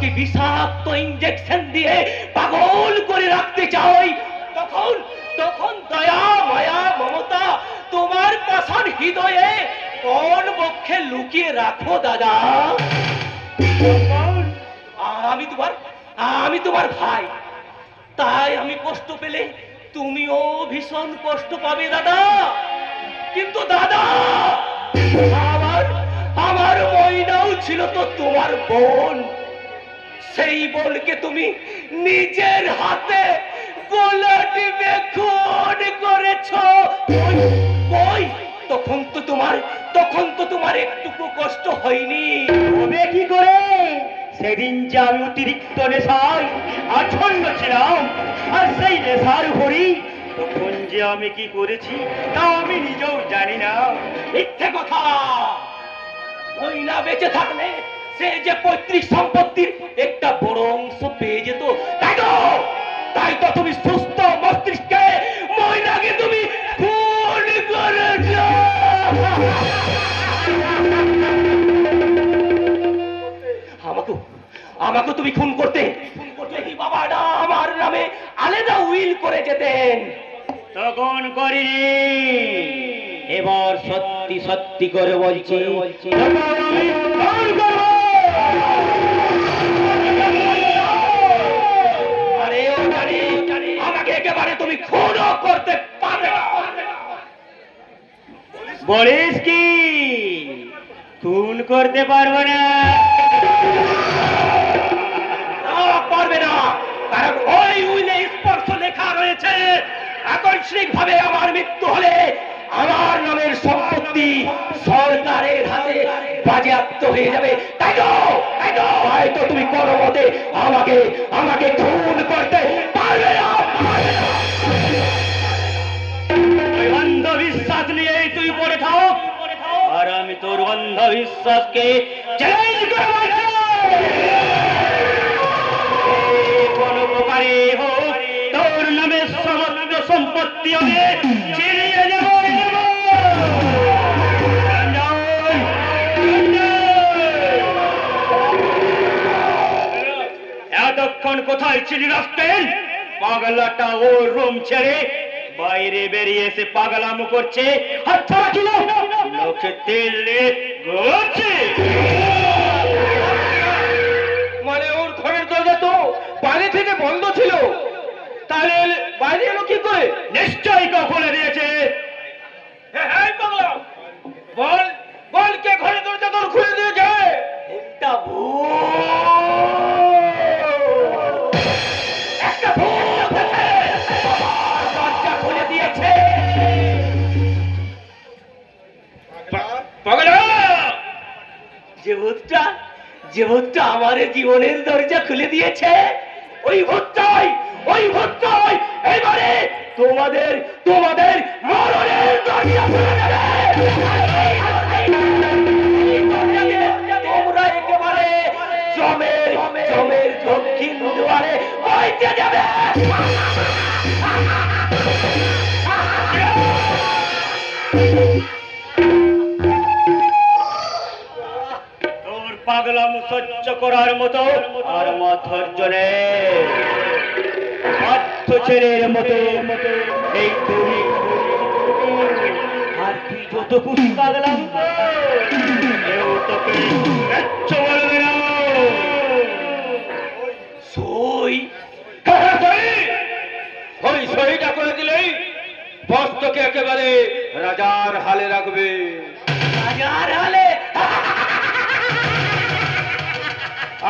আমাকে বিষাক্ত ইঞ্জেকশন দিয়ে পাগল করে রাখতে চাই, তখন তখন দয়া মায়া মমতা তোমার পাষাণ হৃদয়ে কোন বক্ষে লুকিয়ে রাখো দাদা? আমি তোমার ভাই, তাই আমি কষ্ট পেলে তুমিও ভীষণ কষ্ট পাবে দাদা। কিন্তু দাদা, আমার আমার ময়নাও ছিল তো তোমার বোন, সেই বোনকে তুমি নিজের হাতে গলা টিপে খুন করেছো। ওই তখন তো তোমার একটুকু কষ্ট হয়নি? হবে কি করে? সেদিন যে আমি অতিরিক্ত নেশায় আচ্ছন্ন ছিলাম, আর সেই নেশার উপরই তখন যে আমি কি করেছি তা আমি নিজেও জানি না। মিথ্যে কথা! মহিলা বেঁচে থাকলে সে যে পৈতৃক সম্পত্তির একটা বড় অংশ পেয়ে যেত, তাই তো তুমি সুস্থ মস্তিষ্কে মহিলাকে তুমি খুন করেছ। আমাকে তুমি খুন করতে বাবাটা আমার নামে আলাদা উইল করে যেতেন। তখন করিনি, এবার সত্যি সত্যি করে বলছি আমাকে একেবারে তুমি খুনও করতে পারবে না। বলিস কি খুন করতে পারবো না? পারবে না, কারণ ওই উইলে স্পর্শ লেখা রয়েছে আকস্মিক ভাবে আমার মৃত্যু হলে আমার নামের সম্পত্তি সরকারের হাতে বাজেয়াপ্ত হয়ে যাবে। তাই তো তুমি কোনো মতে আমাকে খুন করতে পারবে না। অন্ধবিশ্বাস নিয়েই তুই পড়ে থাক, আর আমি তোর অন্ধবিশ্বাসকে চ্যালেঞ্জ করে বলছি, কোন প্রকারে হোক তোর নামে সমস্ত সম্পত্তি আমি ছিনিয়ে নেব। এতক্ষণ কোথায় ছিলি রাস্তেন? পাগলাটা ওর রুম ছেড়ে বাইরে বেরিয়ে এসে পাগলামো করছে, হাত ছাড়া ছিল লোকে তেলে গড়ছে। মানে ওর ঘরের দরজা তো বাইরে থেকে বন্ধ ছিল, তাহলে বাইরে এলো কি করে? নিশ্চয়ই কেউ খুলে দিয়েছে। বল কে ঘরের দরজা তোর খুলে দিয়েছে? একটা ভূত দরজা খুলে দিয়েছে। পাগলা! যে ভূতটা আমার জীবনের দরজা খুলে দিয়েছে, ওই ভূতটাই এবারে তোমাদের মরণের দরজা খুলে দেবে। তোমরা একেবারে জমের দক্ষিণ দুয়ারে পৌঁছে যাবে। তোর পাগলামো সহ্য করার মতো আর আমার ধৈর্য নেই। বাধ্য ছেলের মতো এই তুই আর তুই যত খুশি পাগলাম কেউ তোকে কিচ্ছু বলবে না। সইটা করে দিলেই বস তোকে একেবারে রাজার হালে রাখবে। রাজার হালে?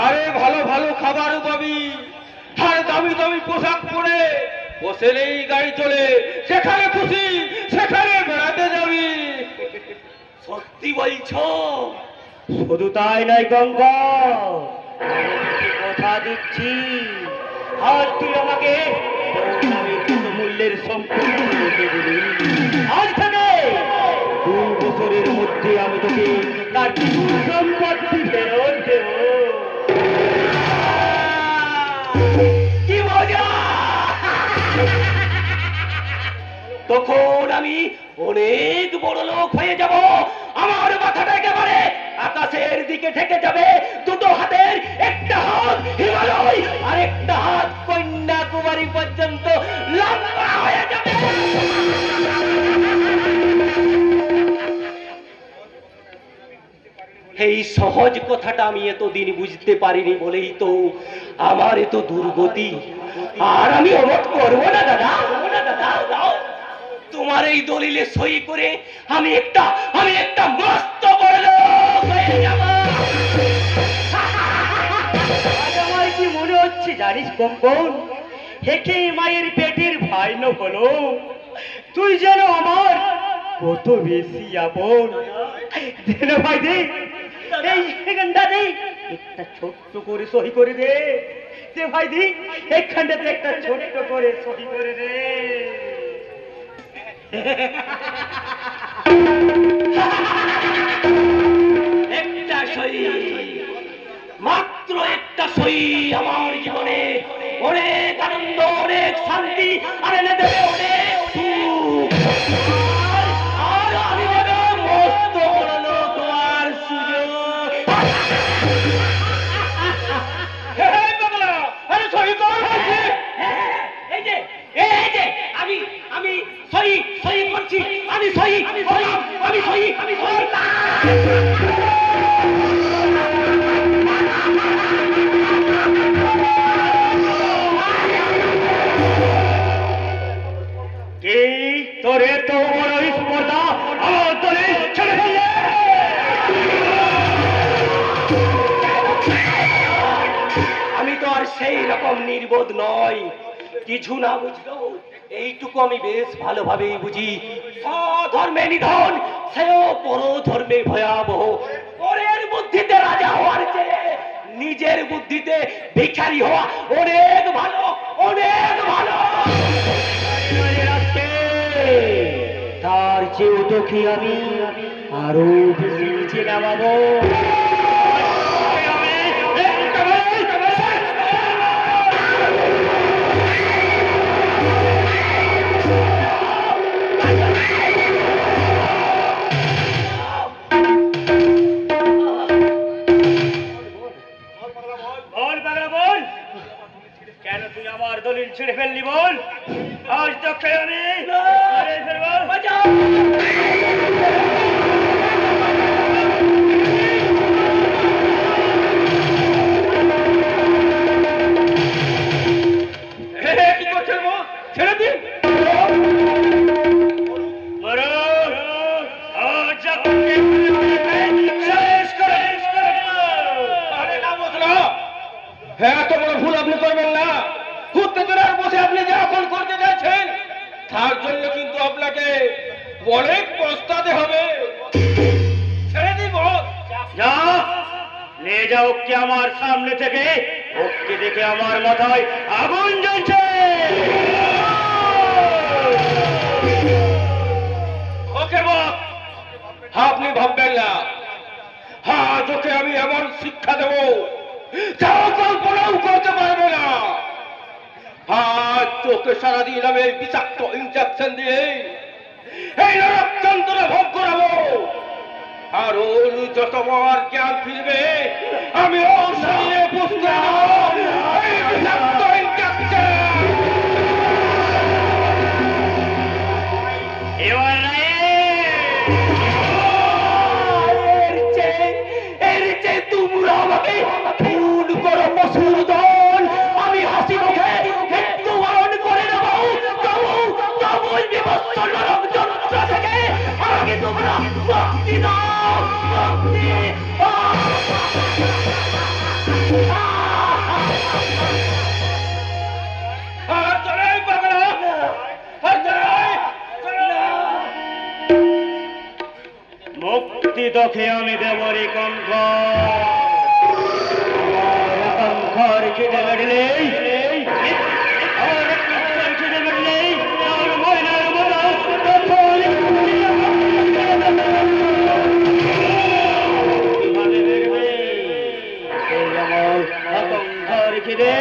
আরে ভালো ভালো খাবারও পাবি, আর দামি দামি পোশাক পরে বসেলেই গাড়ি চলে, সেখানে খুশি সেখানে বেড়াতে যাবি। সত্যি বলছো? শুধু তাই নয় গঙ্গা, কথা দিচ্ছি, আর তুই আমাকে মূল্যের সম্পত্তি দিবি। আজ থেকে 2 বছরের মধ্যে আমি তোকে তার কিছু সম্পত্তি ফেরত দেব। কি মজা! তখন আমি অনেক বড় লোক হয়ে যাব, আমার মাথাটা একেবারে আকাশের দিকে ঠেকে যাবে, দুটো হাতের একটা হাত একটা হাত কন্যাকুমারী পর্যন্ত লম্বা হয়ে যাবে। এই সহজ কথাটা আমি এতদিন বুঝতে পারিনি বলেই তো আমার এত দুর্গতি। আর আমি অমত করবো না দাদা, দাও। তোমার এই দলিলে সই করে আমি একটা মস্ত বড় লোক হয়ে যাব। আজ আমার কি মনে হচ্ছে জানিস কঙ্কন, হেকে মায়ের পেটের ভাই ন হলো তুই যেন আমার কত বেশি আপন। দে না ভাই দে, এই সেখানটা দে, একটা ছোট্ট করে সহি করে দে। দে ভাই দি, এখানটাতে একটা ছোট্ট করে সহি করে দে। একটা সই, মাত্র একটা সই আমার জীবনে অনেক আনন্দ, অনেক শান্তি আর এনে দেবে অনেক সুখ। আর আমি দেব মস্ত বড় লোক হওয়ার সুযোগ। আরে সই কর। এই যে আমি সই করছি, আমি সই কি তোরে তো বড় স্পর্ধা আমার তোরে ছেড়ে ফেললে? আমি তো আর সেই রকম নির্বোধ নয়, কিছু না বুঝলেও এইটুকু আমি বেশ ভালোভাবেই বুঝি। স্বধর্মে নিধন, সেও পরো ধর্মে ভয়াবহ। পরের বুদ্ধিতে রাজা হওয়ার চেয়ে নিজের বুদ্ধিতে ভিখারি হওয়া অনেক ভালো, অনেক ভালো। তার চেয়েও তোকে আমি আরো বেশি নিচে নামাবো। বল পাগলা বল, কেন তুই আমার দলিল ছেড়ে ফেললি বল? আজ তোকে আমি মেরে ফেলবো। কি করছেন গো? ছেড়ে দিন। মরো, আজ তোকে শেষ করে আরে না বসলো। হ্যাঁ, এত বড় ভুল আপনি করবেন না। উত্তেজনার বসে আপনি যা এখন করতে যাচ্ছেন তার জন্য কিন্তু আপনাকে অনেক পস্তাতে হবে। ছেড়ে দিব। যা নিয়ে যাও ওকে আমার সামনে থেকে। ওকে দেখে আমার মাথায় আগুন জ্বলছে। ওকে বাপ, আপনি ভাববেন না আজ ওকে আমি এমন শিক্ষা দেব যা ও কল্পনাও করতে পারবে না। আজ তোকে সারাদিন আমি এই বিষাক্ত ইনজেকশন দিয়ে এই নরক যন্ত্রণা ভোগ করাবো। আর ওর যতবার জ্ঞান ফিরবে আমি ওর শরীরে পুষতে দেব এই বিষাক্ত ইনজেকশন। এবার নাই এর চেয়ে তোমরা আমাকে খুন করো পশুর দল। আমি হাসি মুখে মৃত্যুবরণ করে নেব। তবু বিভৎস নরক যন্ত্র থেকে আমাকে তোমরা মুক্তি দাও, মুক্তি। মুক্তি তোকে আমি দেবরি কঙ্কর কেটে বেড়লেই আমার কঙ্কর কেটে বেড়লেই আমার ময়নার মতো তখন কিভাবে বেরবে এই আমার কঙ্কর কেটে।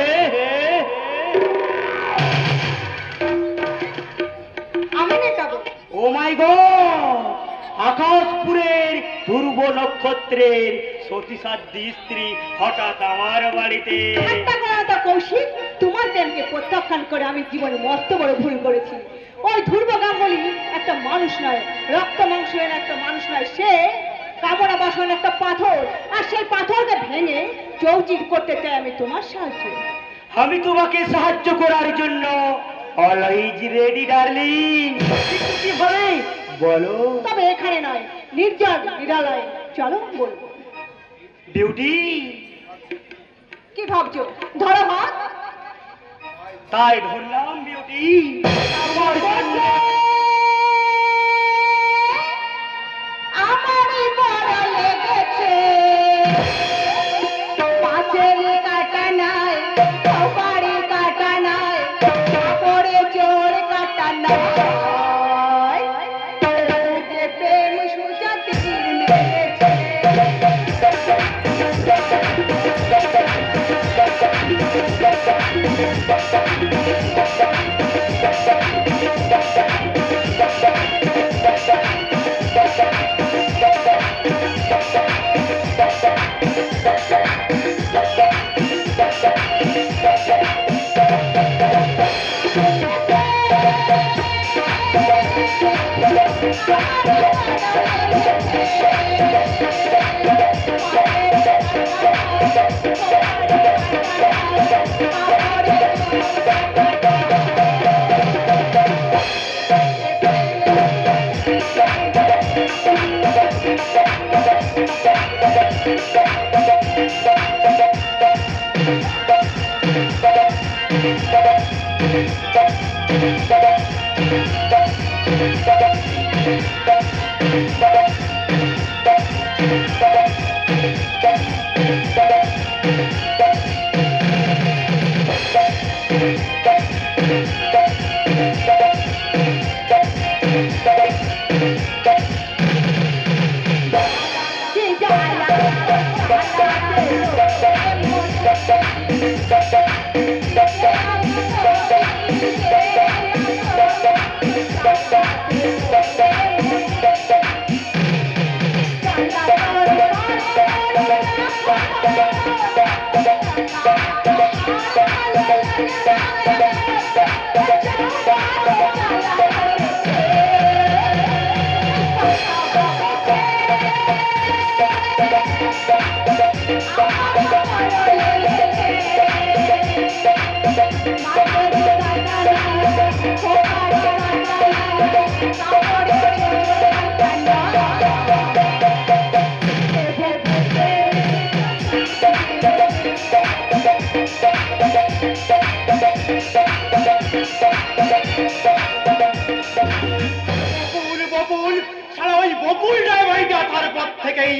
আমি মেটাবো। ও মাই গড, আকাশপুরের ধ্রুব নক্ষত্রের সতী সাধ্যী স্ত্রী হঠাৎ আমার বাড়িতে। ঠাট্টা করা তো কৌশিক, তোমার প্রেমকে প্রত্যাখ্যান করে আমি জীবনে মস্ত বড় ভুল করেছি। ওই ধ্রুব গাঙ্গুলি একটা মানুষ নয়, রক্ত মাংসের একটা মানুষ নয়, সে কামনা বাসন একটা পাথর, আর সেই পাথরকে ভেঙে চৌচির করতে চাই আমি তোমার সাহায্য। আমি তোমাকে সাহায্য করার জন্য অলওয়েজ রেডি ডার্লিং। কি হবে বলো? তবে এখানে নয়, নির্জন নিরালয়ে চলো বলবো। বিউটি, কি ভাবছো? ধরো হাত। তাই ধরলাম বিউটি। তোমার জন্য আমারই বড় লেগেছে, মাছের কাটা নাই, খোপারি কাটা নাই, কাপড়ে চোর কাটা নাই, রোদে প্রেম সুজা তীর মেরেছে।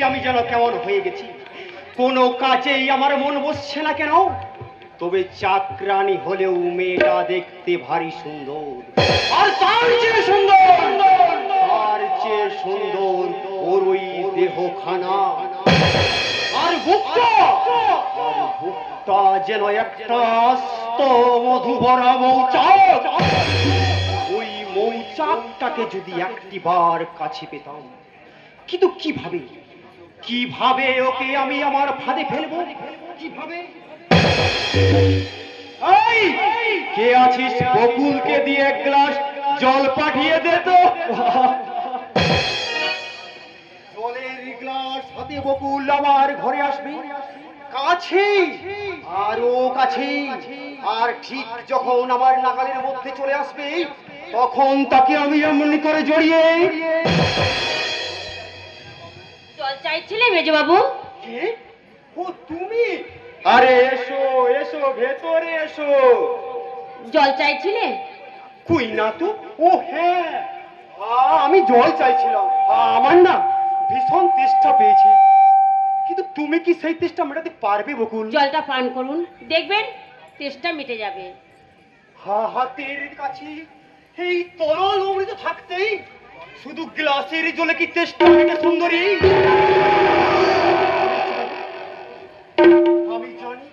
আমি যেন কেমন হয়ে গেছি, কোনো কাজেই আমার মন বসছে না কেন। তবে চাকরানি হলেও মেয়েটা দেখতে ভারী সুন্দর, আর তার চেয়ে সুন্দর ওর ওই দেহখানা, আর বুকটা যেন একটা আস্ত মধুভরা মৌচাক। ওই মৌচাকটাকে যদি একটিবার কাছে পেতাম, কিন্তু কিভাবে ওকে আমি আমার ফাঁদে ফেলবো? কিভাবে? এই, কে আছিস? বকুলকে দিয়ে এক গ্লাস জল পাঠিয়ে দে তো। জলের গ্লাস হাতে বকুল আমার ঘরে আসবে, কাছে আরো কাছে, আর ঠিক যখন আমার নাগালের মধ্যে চলে আসবে, তখন তাকে আমি এমনি করে জড়িয়ে। জল চাইছিলে মেজবাবু? কে? ও তুমি? আরে এসো এসো, ভেতরে এসো। জল চাইছিলে? কই না তো। ও হ্যাঁ, আমি জল চাইছিলাম। আমার না ভীষণ তেষ্টা পেয়েছি, কিন্তু তুমি কি সেই তেষ্টা মেটাতে পারবে বকুল? জলটা পান করুন, দেখবেন তেষ্টা মিটে যাবে। হাতের কাছে এই তরল অমৃত থাকতেই শুধু গ্লাসের জলে কি তেষ্টা মেটে সুন্দরী? আমি জানি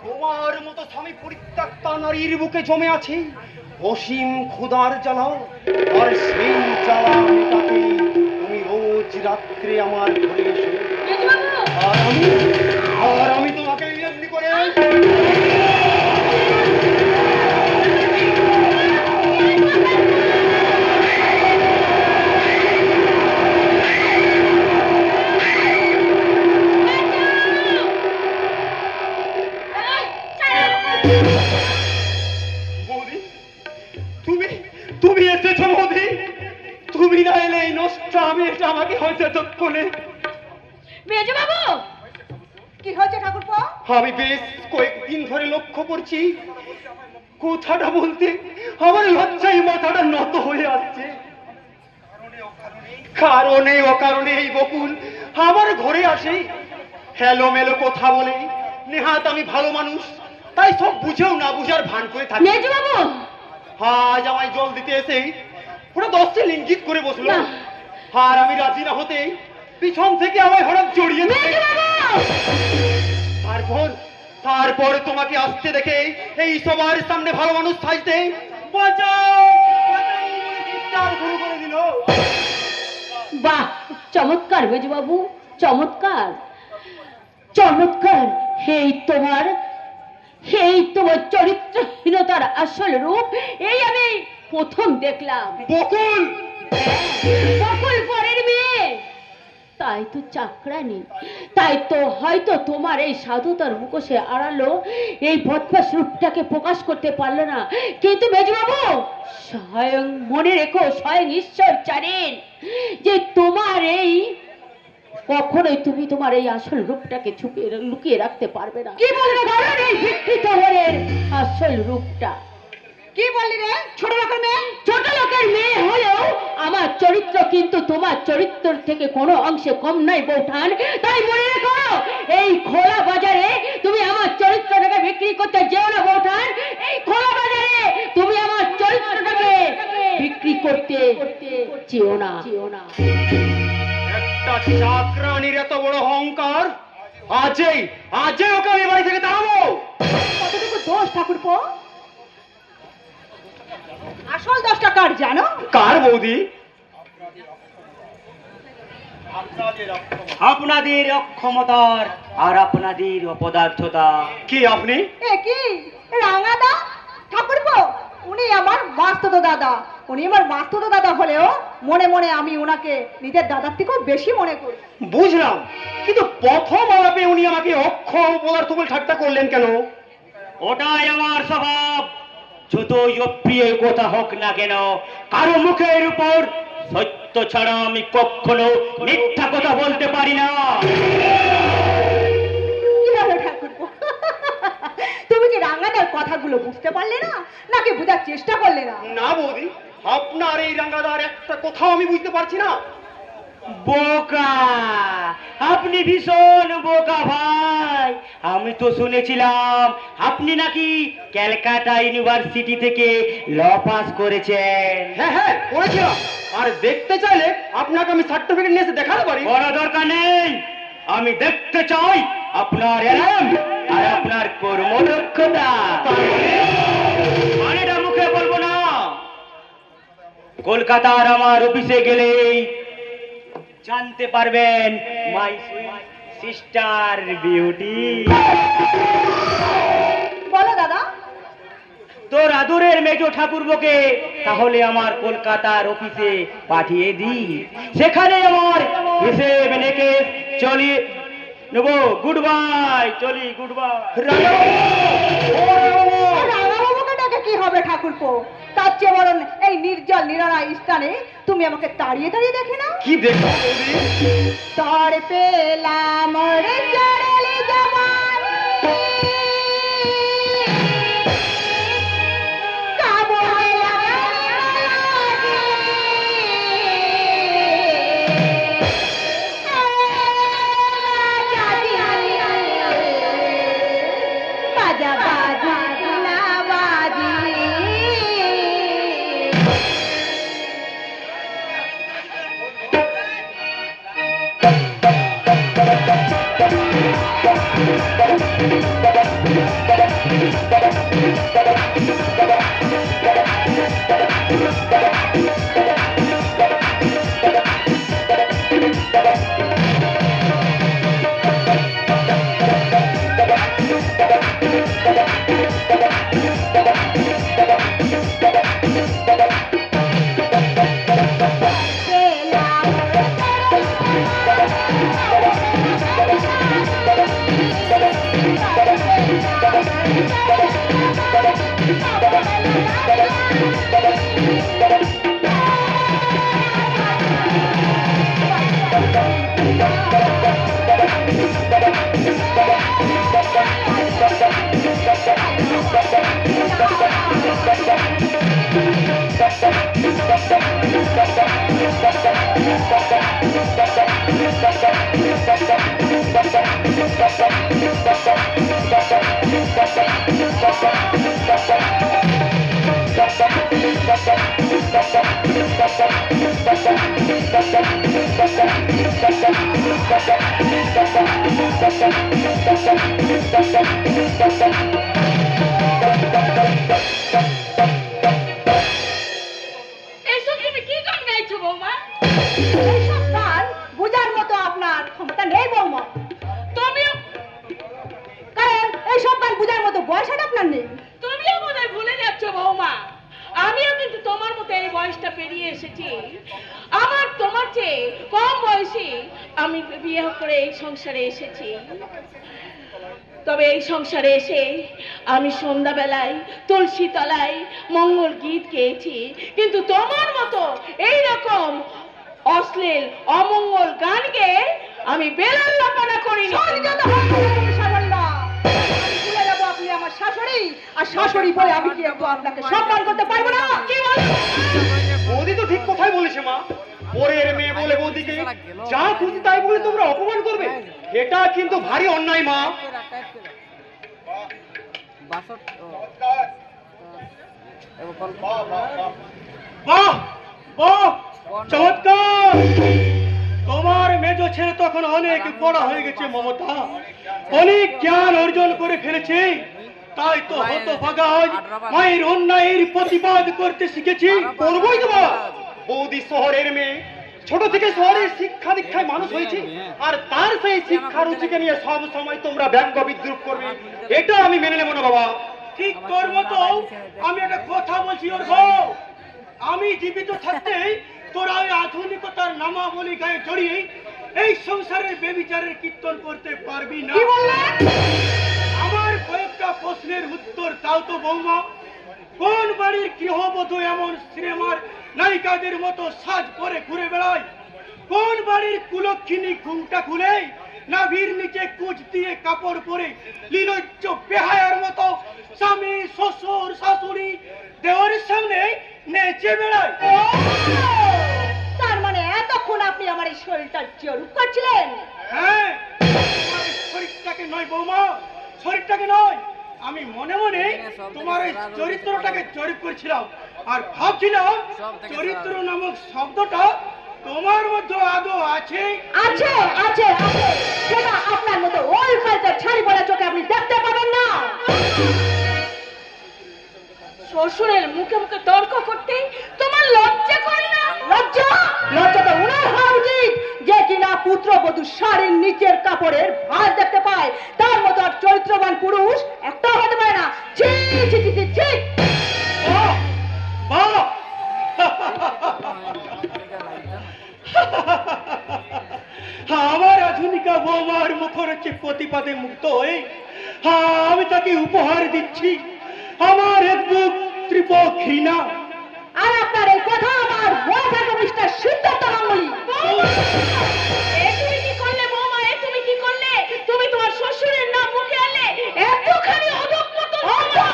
তোমার মতো স্বামী পরিত্যক্তা নারীর বুকে জমে আছে অসীম ক্ষুধার জ্বালা, আর সেই জ্বালা মেটাতে তুমি রোজ রাত্রে আমার ঘরে এসো। আর আমি তোমাকে এমনি করে বৌদি, তুমি তুমি এসেছো বৌদি। তুমি না এলে এই নষ্ট আমি এটা আমাকে হয়তো এতক্ষণে। মেজো বাবু, কি হয়েছে ঠাকুরপো? আমি বেশ কয়েকদিন ধরে লক্ষ্য করছি, কথাটা বলতে আমার লজ্জায় মাথাটা নত হয়ে আসছে। কারণে অকারণে এই বকুল আমার ঘরে আসে, হেলো মেলো কথা বলে। নেহাত আমি ভালো মানুষ, তাই সব বুঝেও না বুঝার ভান করে থাকি। মেজো বাবু, আজ আমায় জল দিতে এসে ওরা 10টি ইঙ্গিত করে বসলো, না। আর আমি রাজি না হতেই পিছন থেকে আমায় হঠাৎ জড়িয়ে ধরে। মেজো বাবু, তারপরে তোমাকে আসতে দেখে এই সবার সামনে ভালো মানুষ সাজতে বাঁচাও বাঁচাও বলে চিৎকার শুরু করে দিল। বাহ, চমৎকার মেজো বাবু, চমৎকার চমৎকার। এই তোমার চরিত্রহীনতার আসল রূপ এই আমি প্রথম দেখলাম। বকুল, বকুল পরের মেয়ে, তাই তো চাকরানি, তাই তো হয়তো তোমার এই সাধুতার মুখোশে আড়ালো এই বদমাস রূপটাকে প্রকাশ করতে পারলো না। কিন্তু মেজবাবু, স্বয়ং মনে রেখো, স্বয়ং ঈশ্বর জানেন যে তোমার এই কখনোই তুমি তোমার এই আসল রূপটাকে লুকিয়ে রাখতে পারবে না। কি বলবে কারণ এই বিকৃত মনের আসল রূপটা? কি বললি রে? ছোট লোকের মেয়ে? ছোট লোকের মেয়ে হলেও আমার চরিত্র কিন্তু তোমার চরিত্র থেকে কোনো অংশে কম নয় বৌঠান। তাই মনে রেখো, এই খোলা বাজারে তুমি আমার চরিত্রটাকে বিক্রি করতে যেও না বৌঠান। এই খোলা বাজারে তুমি আমার চরিত্রটাকে বিক্রি করতে যেও না। একটা চাকরানির এত বড় অহংকার! আজই ওকে আমি বাড়ি থেকে তাড়াবো। কতটুকু দোষ ঠাকুরপো? আসল দোষটা কার জানো? কার বৌদি? আপনাদের অক্ষমতার আর আপনাদের অপদার্থতা। কি আপনি? এ কি রাঙাদা? ঠাকুরপো, উনি আমার মাস্তুতো দাদা। উনি আমার মাস্তুতো দাদা হলেও মনে মনে আমি ওনাকে নিজের দাদার থেকেও বেশি মনে করি। বুঝলাম, কিন্তু প্রথম আলাপে উনি আমাকে অক্ষম পদার্থ বলে ঠাট্টা করলেন কেন? ওটাই আমার স্বভাব। যতই অপ্রিয় কথা হোক না কেন, কারো মুখের উপর সত্য ছাড়া আমি কখনো মিথ্যা কথা বলতে পারি না। কি হলো ঠাকুরপো? তুমি কি রাঙাদার কথাগুলো বুঝতে পারলে না, নাকি বোঝার চেষ্টা করলে না? না বৌদি, আপনার এই রাঙ্গাদার একটা কথাও আমি বুঝতে পারছি না। বোকা, আপনি ভীষণ বোকা ভাই। আমি তো শুনেছিলাম আপনি নাকি ক্যালকাটা ইউনিভার্সিটি থেকে ল পাস করেছেন। হ্যাঁ করেছিলাম, আর দেখতে চাইলে আপনাকে আমি সার্টিফিকেট নিয়ে এসে দেখাতে পারি। বড় দরকার নেই, আমি দেখতে চাই আপনার এলাম আর আপনার কর্মদক্ষতা। মানেটা মুখে বলবো না, কলকাতার আমার অফিসে গেলেই জানতে পারবেন মাই সিস্টার বিউটি। বলো দাদা। তোর আদরের মেজো ঠাকুরবোকে তাহলে আমার কলকাতার অফিসে পাঠিয়ে দি, সেখানে আমার হিসেব নেকে চলি নেবো। গুড বাই, চলি গুড বাই। রাঙাবাবুকে ডেকে কি হবে ঠাকুরপো? তার চেয়ে বরং এই নির্জল নিরালা স্থানে তুমি আমাকে তাড়িয়ে তাড়িয়ে দেখে না। কি দেখো? তার পেলাম রে চড়লে জবানি, কাবু হইলাম বাজা বাজা না বাজি। এইসব তুমি কি গান গাইছো বৌমা? এইসব গান বোঝার মতো আপনার ক্ষমতা নেই বৌমা, তুমিও কারণ এইসব গান বোঝার মতো বয়সটা আপনার নেই। তুমিও বোধহয় ভুলে যাচ্ছ বৌমা। আমিও কিন্তু তোমার মতো এই বয়সটা পেরিয়ে এসেছি। আমার তোমার চেয়ে কম বয়সে আমি বিয়ে করে এই সংসারে এসেছি। তবে এই সংসারে এসে আমি সন্ধ্যাবেলায় তুলসী তলায় মঙ্গল গীত গেয়েছি, কিন্তু তোমার মতো এই রকম অশ্লীল অমঙ্গল গান গেয়ে আমি বেলাল্লাপনা করিনি। সহ্যত হয় না এই সাবল্লা। আমি ভুলে যাবো আপনি আমার শাশুড়ি, আর শাশুড়ি বলে আমি কি একটু আপনাকে সম্মান করতে পারবো না? কি বলো? বৌদি তো ঠিক কথাই বলেছে মা। পরের মেয়ে বলে বৌদিকে যা খুশি তাই বলে তোমরা অপমান করবে, এটা কিন্তু ভারী অন্যায় মা। বাহ বাহ, চমৎকার! তোমার মেজ ছেলে তখন অনেক বড় হয়ে গেছে মমতা, অনেক জ্ঞান অর্জন করে ফেলেছে। তাই তো হতো ভাগাজ মায়ের অন্যায়ের প্রতিবাদ করতে শিখেছি। করবোই তো মা। বৌদি শহরের মেয়ে, ছোট থেকে শহরের শিক্ষা দীক্ষায় মানুষ হয়েছে, আর তার সেই শিক্ষা রুচিকে নিয়ে সব সময় তোমরা ব্যঙ্গ বিদ্রুপ করবে, এটা আমি মেনে নেব না বাবা। ঠিক করবো তো। আমি একটা কথা বলছি ওর বউ, আমি জীবিত থাকতে তোরা ওই আধুনিকতার নামাবলী গায়ে জড়িয়ে এই সংসারের বেবিচারের কীর্তন করতে পারবি না। কি বললেন? আমার কয়েকটা প্রশ্নের উত্তর দাও তো বৌমা। কোন বাড়ির গৃহবধূ এমন সিনেমার নায়িকাদের মতো সাজ করে ঘুরে বেড়ায়? কোন বাড়ির কুলক্ষিনী ঘুমটা খুলে নাভির নিচে কুচ দিয়ে কাপড় পরে লীলজ্জ বেহায়ার মতো স্বামী শ্বশুর শাশুড়ি দেওয়ারের সামনে নেচে বেড়ায়? তার মানে এতক্ষণ আপনি আমার এই শরীরটা জরুর করছিলেন? হ্যাঁ, তোমার শরীরটাকে নয় বৌমা, শরীরটাকে নয়, আমি মনে মনে তোমার এই চরিত্রটাকে জরিপ করছিলাম, আর ভাবছিলাম চরিত্র নামক শব্দটা তোমার মধ্যে আদৌ আছে। আছে আছে আছে, সেটা আপনার মতো ওই কালচার ছাড়ি বলা চোখে আপনি দেখতে পাবেন না। শ্বশুরের মুখে মুখে তর্ক করতে তোমার লজ্জা করে না? লজ্জা লজ্জা তো উনার হওয়া উচিত, যে কিনা পুত্রবধূ শাড়ির নিচের কাপড়ের ভাঁজ দেখতে পায়। তার মতো আর চরিত্রবান পুরুষ একটাও হতে পারে না। ছি ছি ছি ছি ছি। বাহ, বাহ! আমার আধুনিকা বৌমার মুখরোচে প্রতিপাদে মুক্ত হয়ে আমি তাকে উপহার দিচ্ছি আমার এক বুক তীব্র ঘৃণা। আর আপনার এই কথা আমার মনে থাকে মিস্টার সিদ্ধার্থ গাঙ্গুলি। এ তুমি কি করলে বৌমা? এ তুমি কি করলে? তুমি তোমার শ্বশুরের নাম মুখে আনলে? এতখানি অধঃপতন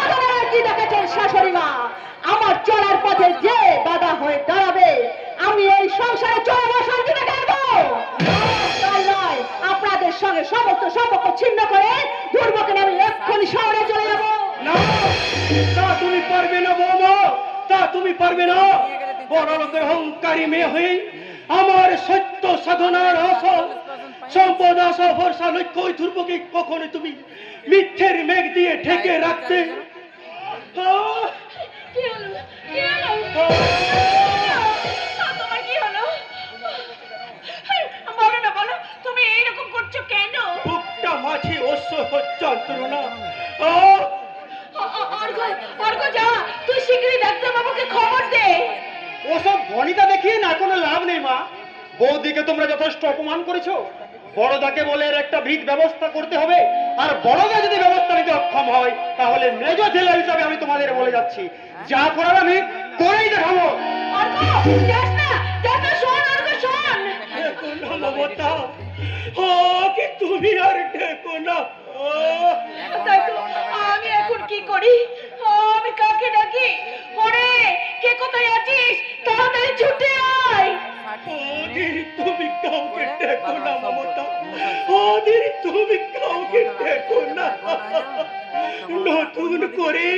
আপনারা কি দেখেছেন শাশুড়ি মা? আমার চলার পথে যে বাধা হয়ে দাঁড়াবে, আমি এই সংসারে চলার শান্তিতে কাটবো। তাই নয়, আপনাদের সঙ্গে সমস্ত সম্পর্ক ছিন্ন করে দুর্ভোগে আমি এক্ষুনি শহরে চলে যাবো। না, তা তুমি পারবে না বৌমা, তা তুমি পারবে না। বড় লোকের অহংকারী মেয়ে হয়ে আমার সত্য সাধনার আশা সম্পদ আশা ভরসা লক্ষ্য ওই ধ্রুবকে কখনো তুমি মিথ্যের মেঘ দিয়ে ঢেকে রাখতে? কি হলো? কি হলো? তোমার কি হলো? বলো না, বলো, তুমি এইরকম করছো কেন? বুকটা মাছি অশ্ব হচ্ছে যন্ত্রণা। অর্ঘ যা, তুই শীঘ্রই ডাক্তার বাবুকে খবর দে। ওসব ভনিতা দেখিয়ে না কোনো লাভ নেই মা। বৌদিকে তোমরা যথেষ্ট অপমান করেছো। বড়দাকে বলে এর একটা ভিত ব্যবস্থা করতে হবে, আর বড়দা যদি ব্যবস্থা নিতে অক্ষম হয় তাহলে মেজ ছেলে হিসাবে আমি তোমাদের বলে যাচ্ছি, যা করার আমি করেই দেখাবো। অর্ঘ, যাস না, শোন অর্ঘ, শোন। মমতা, কি তুমি আর ডেকো না। তাই তো, আমি এখন কি করি? আমি কাকে ডাকি? ওরে, কে কোথায় আছিস? তাড়াতাড়ি ছুটে আয়। ওদের তুমি কাউকে ডেকো না মমতা, ওদের তুমি কাউকে ডেকো না। নতুন করে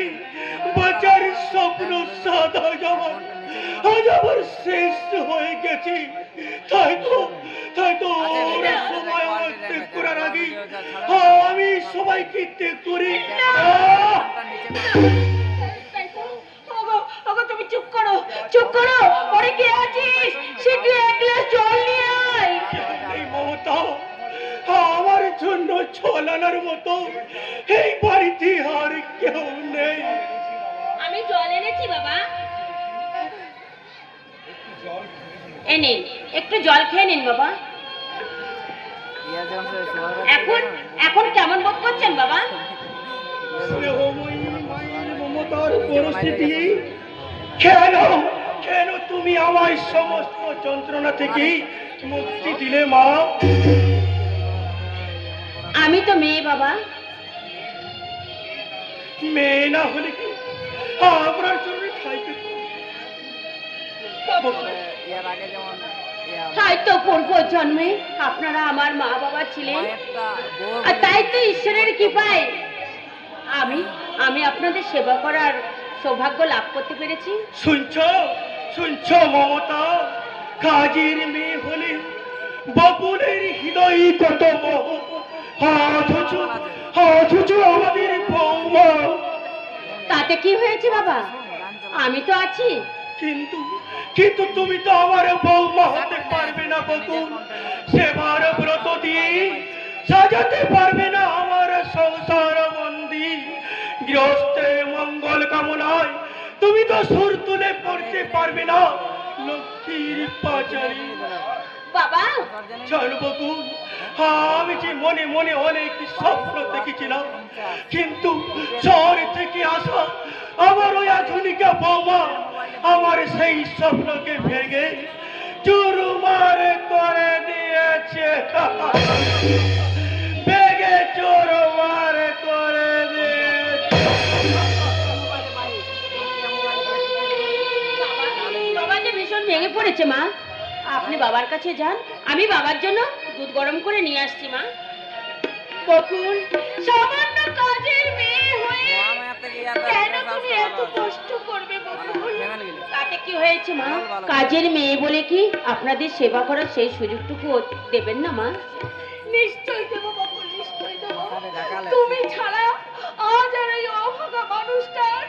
বাঁচার স্বপ্ন সাদা যাওয়ার আজ আবার শেষ হয়ে গেছে। তাই তো ওরা সময় আমার ত্যাগ করার আগে আমি সবাইকে ত্যাগ করি। তাই তো, ওগো, ওগো, তুমি চুপ করো, চুপ করো। ওরে, কে আছিস? শীঘ্রই এক গ্লাস জল নিয়ে আয়। এই মমতা, আমার জন্য ছলানার মতো এই বাড়িতে আর কেউ নেই। আমি জল এনেছি বাবা। এই নিন, একটু জল খেয়ে নিন বাবা। এখন এখন কেমন বোধ করছেন বাবা? স্নেহময়ী মায়ের মমতার পরিস্থিতি কেন কেন তুমি আমায় সমস্ত যন্ত্রণা থেকে মুক্তি দিলে মা? আমি তো মেয়ে বাবা। মেয়ে না হলে কি আপনার জন্য খাইতে পাবো না? তাই তো পূর্ব জন্মে আপনারা আমার মা বাবা ছিলেন, আর তাই তো ঈশ্বরের কৃপায় আমি আমি আপনাদের সেবা করার সৌভাগ্য লাভ করতে পেরেছি। শুনছ মমতা, কাজের মেয়ে হলে বাবুলের হৃদয় কত মোহ, অথচ আমাদের বৌমা। তাতে কি হয়েছে বাবা? আমি তো আছি। কিন্তু তুমি তো আমার বৌমা হতে পারবে না বকুল। সেবার ব্রত দিয়ে সাজাতে পারবে না আমার সংসার মন্দির। গৃহস্থের মঙ্গল কামনায় তুমি তো সুর তুলে পড়তে পারবে না লক্ষ্মীর পাচারি। বাবা, চল বকুল, আমি যে মনে মনে অনেক স্বপ্ন দেখেছিলাম, কিন্তু শহর থেকে আসা আমার ওই আধুনিকা বৌমা আমার সেই স্বপ্নকে ভেঙে চুরমার করে দিয়েছে। ভেঙে চুরমার করে দিয়েছে। বাবা যে ভীষণ ভেঙে পড়েছে মা। আপনি বাবার কাছে যান, আমি বাবার জন্য দুধ গরম করে নিয়ে আসছি মা। বকুল, সামান্য কাজের মেয়ে হয়ে কেন তুমি এত কষ্ট করবে বকুল? তাতে কি হয়েছে মা? কাজের মেয়ে বলে কি আপনাদের সেবা করার সেই সুযোগটুকু দেবেন না মা? নিশ্চয়ই দেবো বকুল, নিশ্চয়ই দেবো। তুমি ছাড়া আজ আর এই অভাগা মানুষটার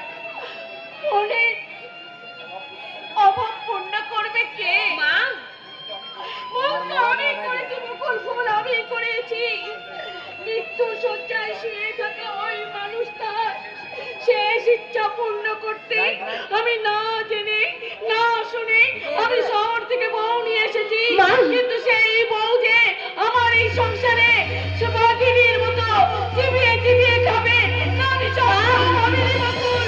অনেক অভাব পূর্ণ করবে কে? মা, আমি করেছি বকুল, ফুল আমি করেছি। মৃত্যু শয্যায় শুয়ে থাকা ওই মানুষটা শেষ ইচ্ছা পূর্ণ করতে আমি না জেনে না শুনে আমি শহর থেকে বউ নিয়ে এসেছি। কিন্তু সেই বউ যে আমার এই সংসারে সুভাগিনীর মতো চিবিয়ে চিবিয়ে খাবে তা আমি স্বপ্নেও ভাবিনি বকুল,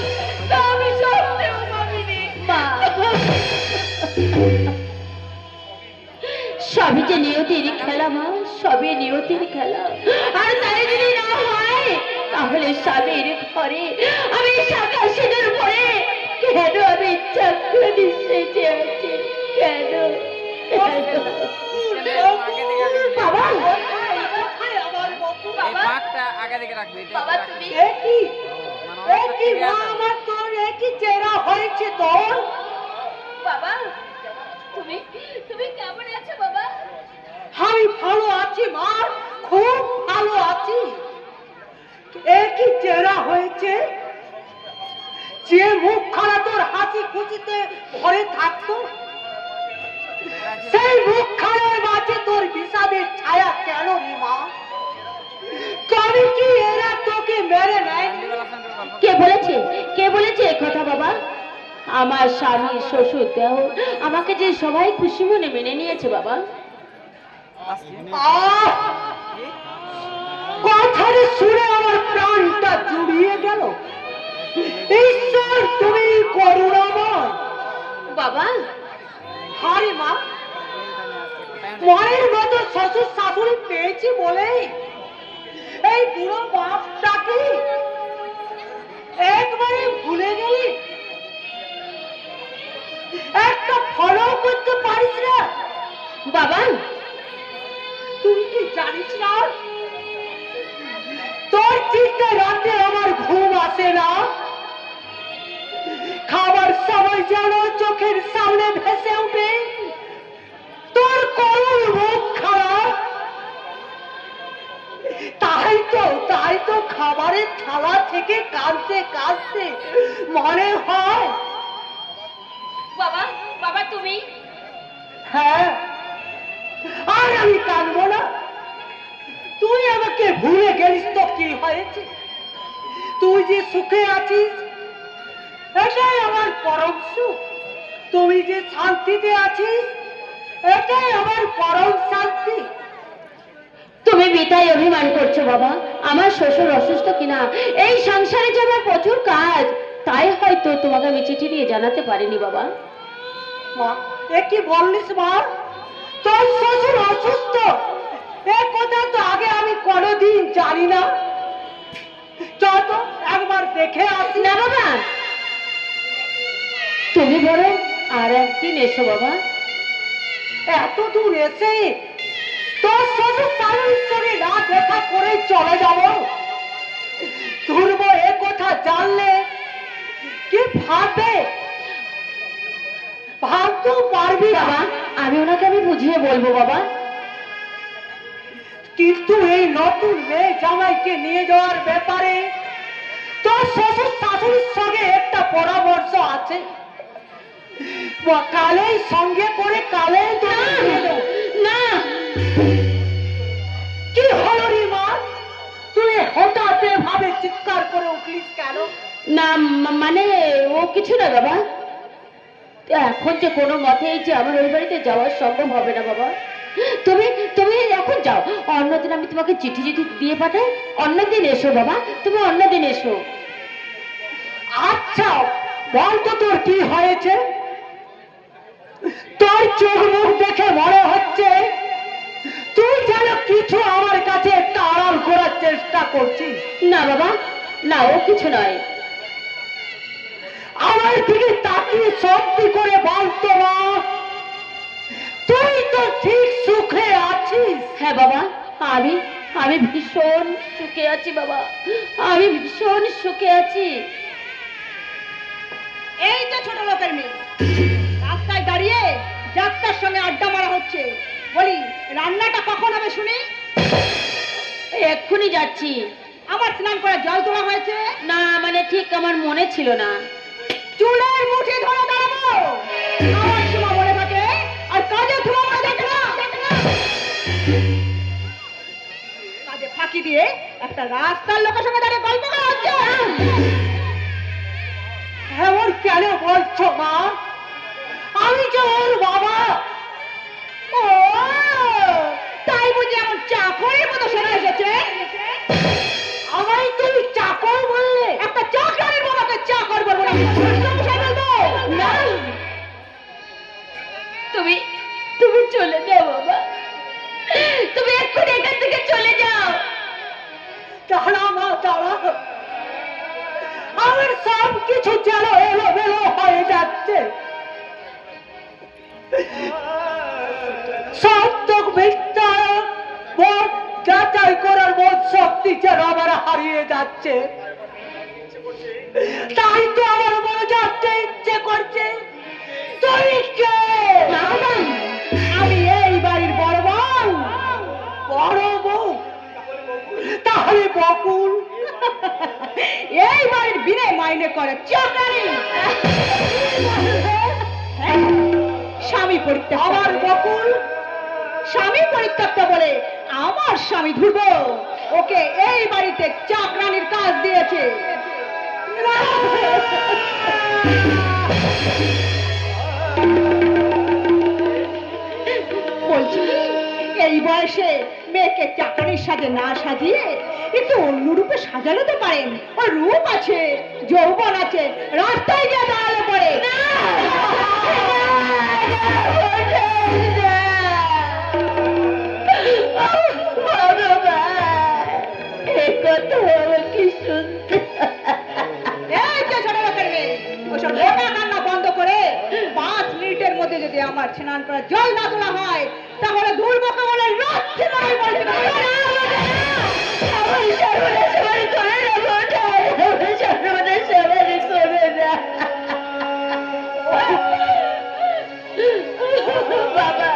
তা আমি স্বপ্নেও ভাবিনি। সবই যে নিয়তির খেলা মা, সবই নিয়তির খেলা। আর তাই যদি না হয় তাহলে স্বামীর ঘরে আমি শাখা সিঁদুর পরে কেন আমি চক্র নিঃশেষে আছি? কেন বাবা? আগে দিকে রাখবি। বাবা তুমি আমার তোর একই চেহারা হয়েছে তোর। বাবা তুমি তুমি কেমন আছো বাবা? আমি ভালো আছি মা, খুব ভালো আছি। একই চেহারা হয়েছে। যে মুখ খানা তোর হাসি খুশিতে ভরে থাকতো, সেই মুখ খানার মাঝে তোর বিষাদের ছায়া কেন রে মা? কারণ কি এরা তোকে মেরে নেয়? কে বলেছে এই কথা বাবা? আমার স্বামী শ্বশুর দেহ আমাকে যে সবাই খুশি মনে মেনে নিয়েছে বাবা। কথাটা শুনে আমার প্রাণটা জুড়িয়ে গেল। ঈশ্বর তুমি করুণাময়। বাবা হারে মা, মনের মতো শ্বশুর শাশুড়ি পেয়েছি বলে এই বুড়ো বাপটাকে একবারে ভুলে গেলি, একটা ফলো করতে পারিস না। বাবা, তুই কি জানিস না তোর চিন্তা রাতে আমার ঘুম আসে না? খাবার সময় যেন চোখের সামনে ভেসে উঠে তোর করুণ মুখ খারাপ। তাই তো খাবারের থালা থেকে কাঁদতে কাঁদতে মনে হয়। বাবা, বাবা তুমি হ্যাঁ, আর আমি কাঁদবো না। তুই আমাকে ভুলে গেলিস তো কি হয়েছে? তুই যে সুখে আছিস এটাই আমার পরম সুখ। তুই যে শান্তিতে আছিস এটাই আমার পরম শান্তি। তুমি বিতাই অভিমান করছো বাবা। আমার শ্বশুর অসুস্থ কিনা, এই সংসারে যে আমার প্রচুর কাজ, তাই হয়তো তোমাকে আমি চিঠি দিয়ে জানাতে পারিনি বাবা। মা, এ কি বললিস মা? তোর শ্বশুর অসুস্থ এ কথা তো আগে আমি কোনোদিন জানি না। চল তো একবার দেখে আসি। না বাবা, তুমি বরং আর একদিন এসো বাবা। এত দূর এসে তোর শ্বশুর শাশুড়ির সঙ্গে না দেখা করে চলে যাব? ধ্রুব এ কথা জানলে কি ভাববে? ভাবতেও পারবি না। বাবা, আমি ওনাকে বুঝিয়ে বলবো বাবা। কিন্তু এই নতুন মেয়ে জামাইকে নিয়ে যাওয়ার ব্যাপারে তোর শ্বশুর শাশুড়ির সঙ্গে একটা পরামর্শ আছে। কালেই সঙ্গে করে কালেই তোকে নিয়ে যাবো। না, কি হলো রে মা? তুই হঠাৎ ভাবে চিৎকার করে উঠলিস কেন? না মানে ও কিছু না বাবা। এখন যে কোনো মতেই যে আমার ওই বাড়িতে যাওয়া সম্ভব হবে না বাবা। তুমি তুমি এখন যাও, অন্যদিন আমি তোমাকে চিঠি চিঠি দিয়ে পাঠাই, অন্যদিন এসো বাবা, তুমি অন্যদিন এসো। আচ্ছা বল তো তোর কি হয়েছে? তোর চোখ মুখ দেখে মনে হচ্ছে তুই যেন কিছু আমার কাছে একটা আড়াল করার চেষ্টা করছিস। না বাবা, না ও কিছু নয়। আমার দিকে তাকিয়ে সত্যি করে বলতো না, তুই তো ঠিক সুখে আছিস? হ্যাঁ বাবা, আমি আমি ভীষণ সুখে আছি বাবা, আমি ভীষণ সুখে আছি। এই যে ছোট লোকের মেয়ে রাস্তায় দাঁড়িয়ে ডাক্তার সঙ্গে আড্ডা মারা হচ্ছে, বলি রান্নাটা কখন হবে শুনি? এই এক্ষুনি যাচ্ছি। আমার স্নান করে জল তোলা হয়েছে না মানে ঠিক আমার মনে ছিল না। চুলের মুঠি ধরে দাঁড়াবো। আমার সময় মনে থাকে আর কাজে ধোয়া মনে থাকে না। কাজে ফাঁকি দিয়ে একটা রাস্তার লোকের সঙ্গে দাঁড়িয়ে গল্প করা হচ্ছে। এমন কেন বলছো মা? আমি যে ওর বাবা। ও তাই বুঝি আমার চাকরের মতো সেরে এসেছে? আমায় তুমি চাকর বললে? একটা চাকরের বাবাকে চাকর বলবো না, বলবো না, তুমি তুমি চলে যাও বাবা, তুমি এক্ষুনি এখান থেকে চলে যাও। দাঁড়া মা দাঁড়া, আমার সব কিছু যেন এলোমেলো হয়ে যাচ্ছে। সত্য মিথ্যা মত যাচাই করার মত শক্তি যেন আমার হারিয়ে যাচ্ছে। তাই তো আমার মনে যাচ্ছে ইচ্ছে করছে তুই কে? আমি এই বাড়ির বড় বউ। বড় বউ? তাহলে বকুল এই বাড়ির বিনা মাইনে করে চাকরি। স্বামী পরিত্যক্ত আমার বকুল স্বামী পরিত্যক্ত বলে আমার স্বামী ধ্রুব ওকে এই বাড়িতে চাকরানির কাজ দিয়েছে। বলছি এই বয়সে মেয়েকে চাকরির সাজে না সাজিয়ে একটু অন্য রূপে সাজানো তো পারেন। ওর রূপ আছে, যৌবন আছে, রাস্তায় গিয়ে দাঁড়ালে পরে এই কথা আমাকে শুনতে এই যে ছোট লোকের মেয়ে, ওসব গোটা কান্না বন্ধ করে 5 মিনিটের মধ্যে যদি আমার স্নান করা জল না তোলা হয় তাহলে ধুলবকে বলে লক্ষ্মী নয় বলতে পারবে না। আমার সর্বনাশ আমার করে না বোধা, আমার সর্বনাশ আমার করে না বাবা।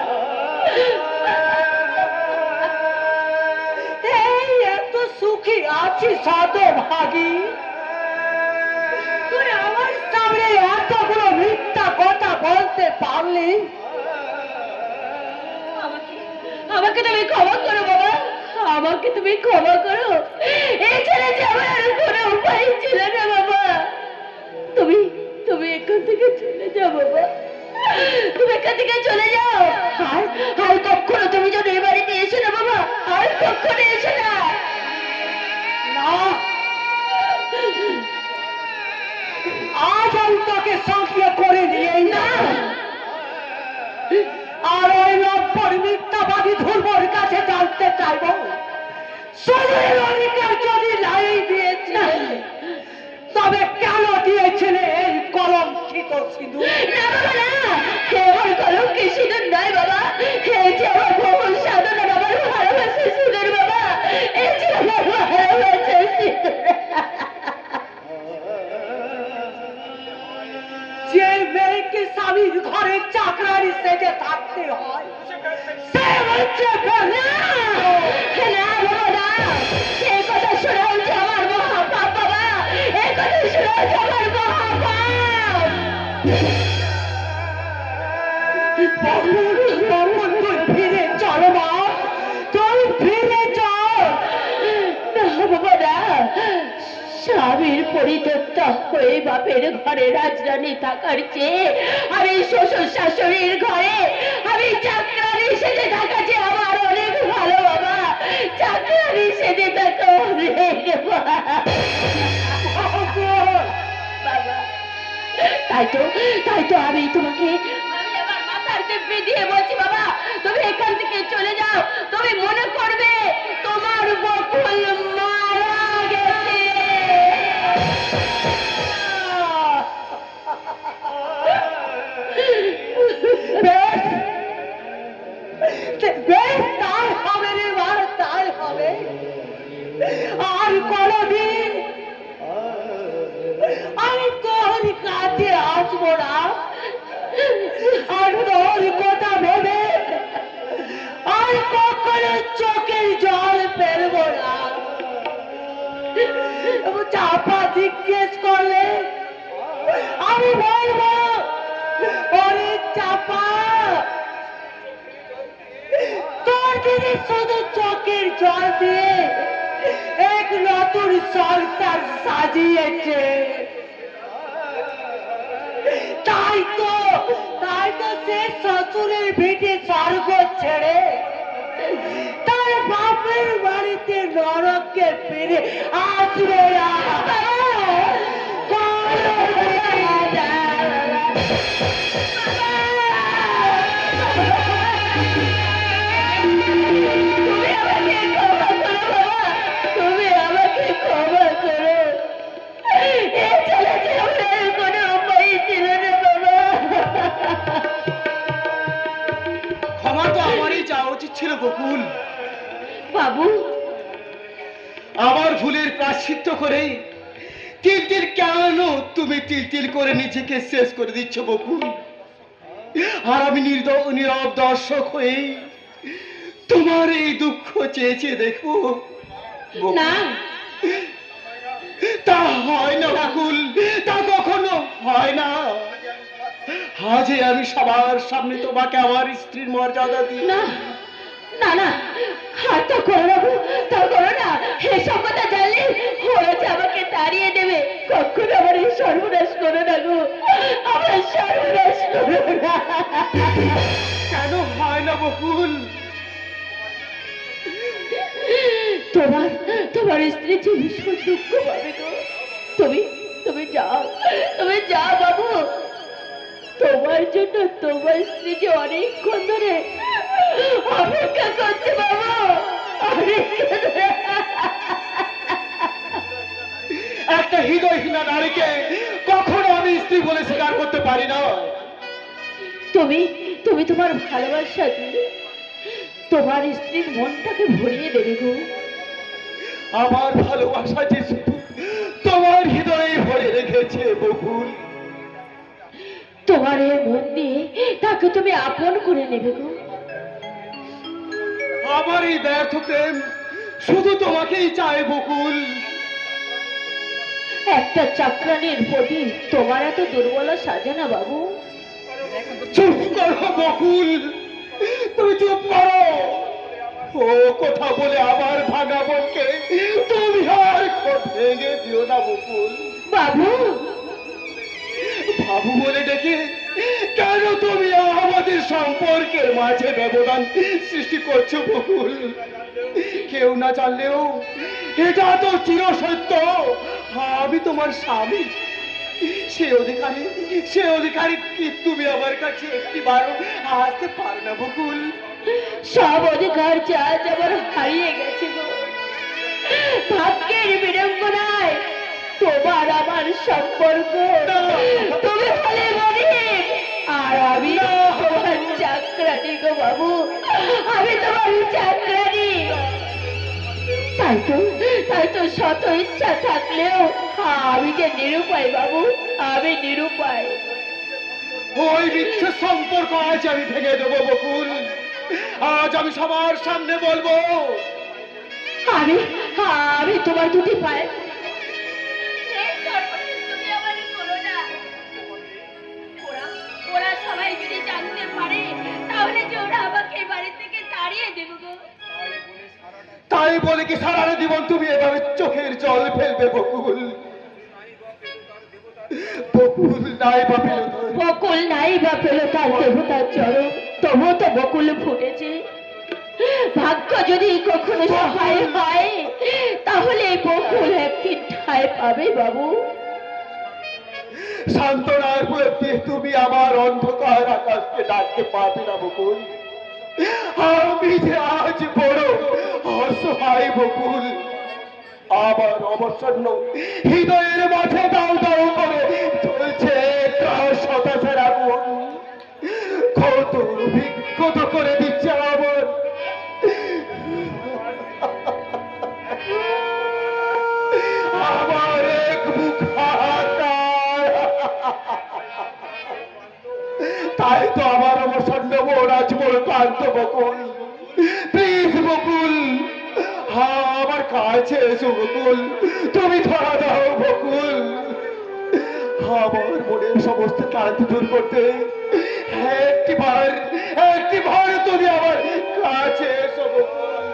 এই এত সুখী আছি শত ভাগী, তুই আমার সামনে এতগুলো মিথ্যা কথা বলতে পারলি? আমাকে তুমি ক্ষমা করো বাবা, আমাকে তুমি ক্ষমা করো। এছাড়া যে আমার আর কোনো উপায় ছিল না বাবা। তুমি তুমি এখান থেকে চলে যাও বাবা, তুমি এখান থেকে চলে যাও। আর আর কখনো তুমি যেন এই বাড়িতে এসো না বাবা, আর কখনো এসো না। না, আজ আমি তোকে সঙ্গে করে নিয়ে না, আর ওই লম্পর মিথ্যাবাদী ধর্মর কাছে জানতে চাইব শরীরের অধিকার যদি লাই দিয়েছে তবে কেন দিয়েছিলে এই কলঙ্কিত সিঁদুর? না বাবা না, হে আমার কলঙ্কি সিঁদুর নয় বাবা, এই যে আমার বহুল সাধনা বাবার ভালোবাসা সিঁদুর বাবা, এই যে আমার ভালোবাসা সিঁদুর। যে মেয়েকে স্বামীর ঘরে চাকরানি সেজে থাকতে হয় সে হচ্ছে বেহুলা। না বাবা না, এই কথা শোনা হচ্ছে আমার মহাপাপ বাবা, এই কথা শোনা হচ্ছে আমার মহাপাপ। বাবুর তুই ফিরে চল মা, তুই ফিরে চল। না বাবা না, স্বামীর পরিত্যক্তা হয়ে বাপের ঘরে রাজরানী থাকার চেয়ে আমি শ্বশুর শাশুড়ির ঘরে আমি চাকরানি সেজে থাকা যে আমার অনেক ভালো বাবা, চাকরানি সেজে থাকা অনেক ভালো। বাবা, তাই তো আমি তোমাকে আমি আমার মাথার দিব্যি দিয়ে বলছি বাবা, তুমি এখান থেকে চলে যাও। তুমি মনে করবে তোমার বকুল মারা গেছে। বেশ তাই হবে রে মা, তাই হবে। আর কোনদিন আমি তোর কাছে আসবো না, আর তোর কথা ভেবে আর কখনো চোখের জল ফেলবো না। চাপা জিজ্ঞেস করলে আমি বলবো, ওরে চাপা, তোর দিদি শুধু চোখের জল দিয়ে এক নতুন সংসার সাজিয়েছে, তাই তো সে শ্বশুরের ভিটে স্বর্গ ছেড়ে তার বাপের বাড়িতে নরককে ফিরে আসবে না। তুমি আমাকে ক্ষমা করো, এছাড়া যে আমার কোনো উপায় ছিল না বাবা। ক্ষমা তো আমারই যাওয়া উচিত ছিল বকুল। বাবু, আমার ভুলের প্রায়শ্চিত্ত করে তিল তিল কেন তুমি তিল তিল করে নিজেকে শেষ করে দিচ্ছ বকুল? আর আমি নীরব দর্শক হয়ে তোমার এই দুঃখ চেয়ে দেখবো বকুল? না, তা হয় না বকুল, তা কখনো হয় না। আজে আমি সবার সামনে তোমাকে আমার স্ত্রীর মর্যাদা দিই না, না না, আর তা করো না গো, তা করো না। এসব কথা জানলে ওরা যে আমাকে তাড়িয়ে দেবে। কখনো আমার এই সর্বনাশ করো না গো, আমার সর্বনাশ করো না। কেন হয় না বকুল? তোমার স্ত্রী যে ভীষণ দুঃখ পাবে গো। তুমি যাও বাবু, তোমার জন্য তোমার স্ত্রী যে অনেকক্ষণ ধরে অপেক্ষা করছে বাবু, অনেকক্ষণ ধরে। হৃদয়হীনা নারীকে কখনো আমি স্ত্রী বলে স্বীকার করতে পারি না। তুমি তুমি তোমার ভালোবাসা দিয়ে তোমার স্ত্রীর মনটাকে ভরিয়ে দেবে গো। আমার ভালোবাসা যে শুধু তোমার হৃদয়ে ভরে রেখেছে বকুল। তোমার এই মন দিয়ে তাকে তুমি আপন করে নেবে গো। আমার এই ব্যর্থ প্রেম শুধু তোমাকেই চায় বকুল। একটা চাকরানির প্রতি তোমার এত দুর্বলা সাজে না বাবু। চুপ করো বকুল, তুমি চুপ করো। ও কথা বলে আমার ভাঙা মনকে তুমি আর ভেঙে দিও না বকুল। বাবু, বাবু বলে ডেকে কেন তুমি আমাদের সম্পর্কের মাঝে ব্যবধান সৃষ্টি করছো বকুল? কেউ না জানলেও এটা তো চিরসত্য, আমি তোমার স্বামী। সে অধিকারী কি তুমি আমার কাছে একটিবারও আসতে পারো না বকুল? সব অধিকার আজ আমার হারিয়ে গেছে গো। ভাগ্যের বিড়ম্বনায় তোমার আমার সম্পর্ক। তুমি হলে গরিব আর আমি তোমার চাকরানি গো বাবু, আমি তোমার চাকরানি। তাই তো শত ইচ্ছা থাকলেও আমি যে নিরুপায় বাবু, আমি নিরুপায়। ওই মিথ্যে সম্পর্ক আজ আমি ভেঙে দেবো বকুল। আজ আমি সবার সামনে বলবো আমি আমি তোমার দুটি পায়ে এই সর্বনাশ তুমি আমাকে করো না। ওরা সবাই যদি জানতে পারে তাহলে যে ওরা আমাকে এই বাড়ি থেকে তাড়িয়ে দেবে গো। তাই বলে কি সারা জীবন তুমি এভাবে চোখের জল ফেলবে বকুল? বকুল নাই বা পেল তোর। বকুল নাই বা পেল তার দেবতার চরণ, তবু তো বকুল ফুটেছে। ভাগ্য যদি কখনো সহায় হয় তাহলে বকুল একদিন ঠাঁই পাবে বাবু। সান্ত্বনার প্রতি তুমি আমার অন্ধকার আকাশকে ডাকতে পারবে না বকুল। আমি যে আজ বড় অসহায় বকুল। আমার অবসন্ন হৃদয়ের মাঝে দাও দাও করে চলছে হতাশার আগুন। কত বিক্ষত করে দিচ্ছে আমার আমার এক মুখ হাহাকার। তাই তো আমার অবসন্ন মন আজ বড় ক্লান্ত বকুল। প্লিজ বকুল, আমার কাছে এসো বকুল, তুমি ধরা দাও বকুল। আমার মনের সমস্ত ক্লান্তি দূর করতে একটিবার তুমি আমার কাছে এসো বকুল।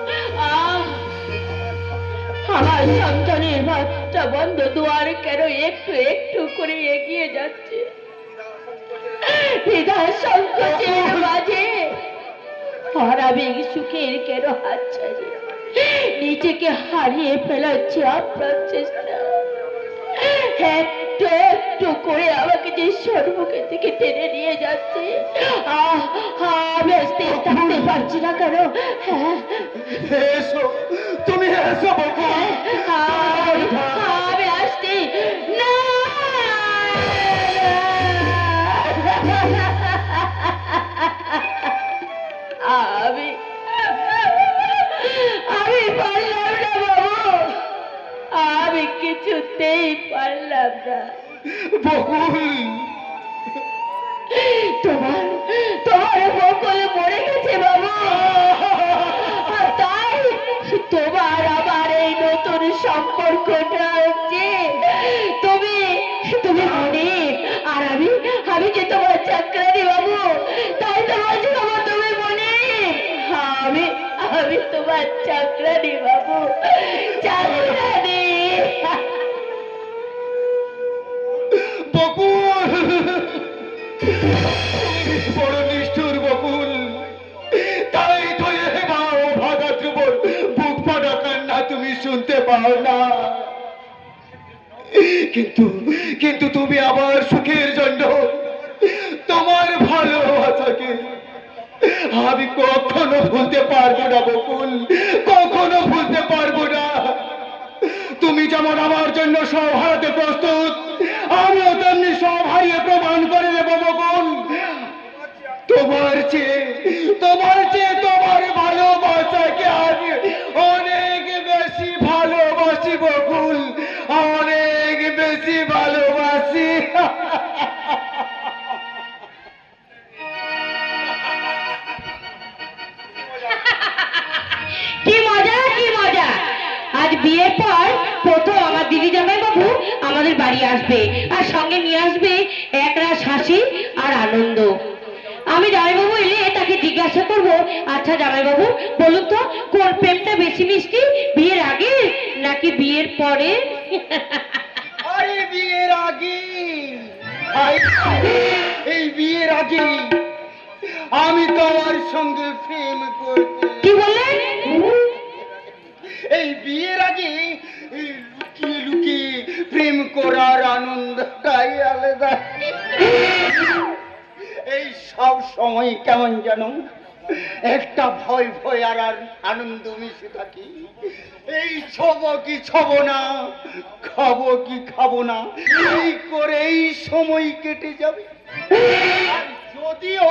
আমার সন্তানের ভাতটা বন্ধ দুয়ার কেন একটু একটু করে এগিয়ে যাচ্ছে। হৃদয় সংকোচের মাঝে হারাবেগ সুখের কেন হাত ছাড়ে নিজেকে হারিয়ে ফেলার আপনার চেষ্টা। একটু একটু করে আমাকে যে সর্বকে থেকে টেনে নিয়ে যাচ্ছে, আমি স্থির থাকতে পারছি না কেন। হ্যাঁ, এসো, তুমি এসো বকুল। আমি আসছি না। আমি আমি পারলাম না বাবু, আমি কিছুতেই পারলাম না। বকুল, তোমার তোমার বকুল মরে গেছে বাবু। আর তাই তোমার আমার এই নতুন সম্পর্কটা হচ্ছে তুমি তুমি মনে আর আমি যে তোমার চাকরানি বাবু। তাই তো বলছি বাবু, তুমি মনে আমি তোমার চাকরানি বাবু, চাকরানি। বকুল, তুমি বড় নিষ্ঠুর বকুল। তাই তো এ বাও ভাগা যুবক বুক ফাটা কান্না তুমি শুনতে পাও না। কিন্তু তুমি আমার সুখের জন্য তোমার ভালোবাসাকে আমি কখনো ভুলতে পারবো না বকুল, কখনো ভুলতে পারবো না। তুমি যেমন আমার জন্য সব হারাতে প্রস্তুত, আমিও তেমনি সব হারিয়ে প্রমাণ করে দেবো বকুল। তোমার চেয়ে তোমার ভালোবাসাকে আমি অনেক বেশি ভালোবাসি বকুল, অনেক বেশি ভালোবাসি। কি মজা কি মজা! আজ বিয়ের পর প্রথম আমার দিদি জামাই বাবু আমাদের বাড়ি আসবে, আর সঙ্গে নিয়ে আসবে একরাশ হাসি আর আনন্দ। আমি জামাইবাবু এলে তাকে জিজ্ঞাসা করব, আচ্ছা জামাইবাবু বলুন তো, কোন প্রেমটা বেশি মিষ্টি, বিয়ের আগে নাকি বিয়ের পরে? আরে বিয়ের আগে, এই বিয়ের আগে আমি তোমার সঙ্গে প্রেম করতে। কি বললেন? এই বিয়ের আগে এই লুকিয়ে লুকিয়ে প্রেম করার আনন্দটাই আলাদা। এই সব সময় কেমন যেন একটা ভয় ভয় আর আনন্দ মিশে থাকি। এই ছব কি ছব না, খাবো কি খাবো না, এই করে এই সময় কেটে যাবে। আর যদিও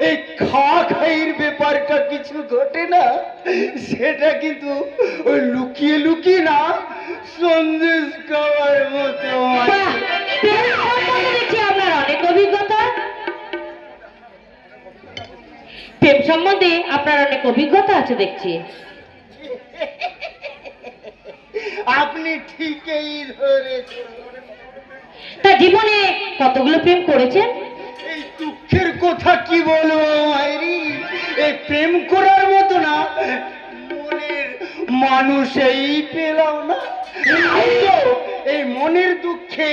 এই খাওয়া খাইয়ের ব্যাপারটা কিছু ঘটে না, সেটা কিন্তু ওই লুকিয়ে লুকিয়ে না, সন্দেশ খাওয়ার মতো। বাহ, প্রেম সম্বন্ধে দেখছি আপনার অনেক অভিজ্ঞতা। প্রেম সম্বন্ধে আপনার অনেক অভিজ্ঞতা আছে দেখছি। আপনি ঠিকই ধরেছেন। তা জীবনে কতগুলো প্রেম করেছেন? এই দুঃখের কথা কি বলবো মাইরি, এই প্রেম করার মতো না মনের মানুষই পেলাম না। এই মনের দুঃখে